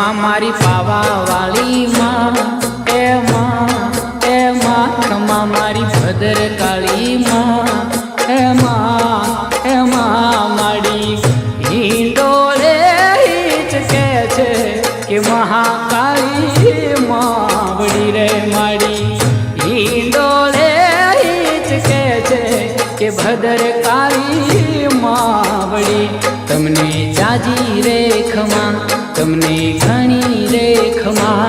માં મારી પાવા વાળી માં એ માં ખમા મારી ભદર કાળી માં એ માં માડી હિંડોળે હિચકે છે કે મહાકાળી માવડી રે માડી હિંડોળે હિચકે છે કે ભદર કાળી માવડી તમને જાજી રે ખમા તમને ઘણી રે ખમા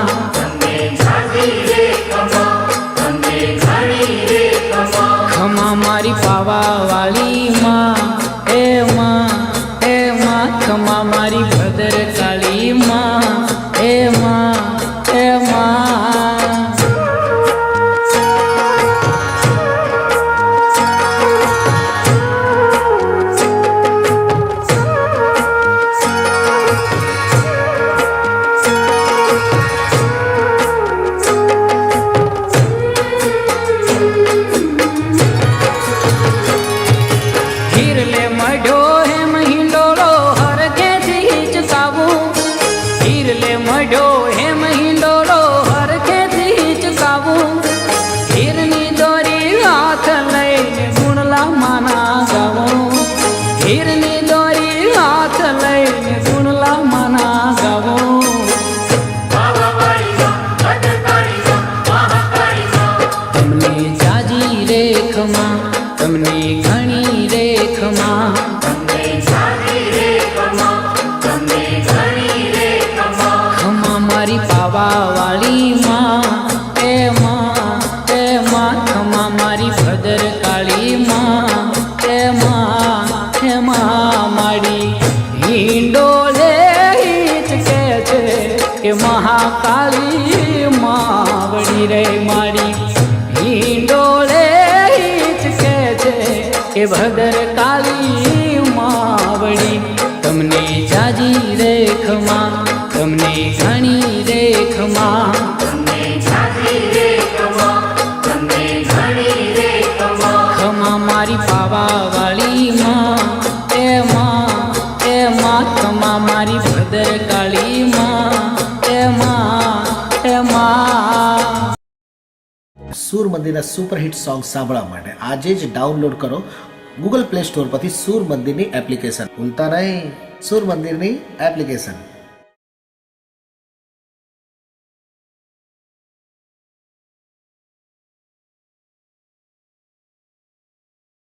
ખમા મારી પાવા વાળી માં એ માં ખમા મારી ભદર કાળી માં એ માં તમને ઘણી રે ખમા ખમા મારી પાવા વાળી માં એ માં ખમા મારી ભદર કાળી માં એ માં માડી હિંડોળે હિચકે છે કે મહાકાળી માવડી રે માડી હિંડોળે કે ભદર કાળી માવડી તમને જાજી રે ખમા તમને ઘણી રે ખમા ખમા મારી પાવા વાળી માં એ માં ખમા મારી ભદર કાળી માં એ માં સૂર મંદિરના સુપરહિટ સોંગ સાંભળવા માટે આજે જ ડાઉનલોડ કરો ગૂગલ પ્લે સ્ટોર પરથી સૂર મંદિરની એપ્લિકેશન. ભૂલતા નહીં સૂર મંદિરની એપ્લિકેશન.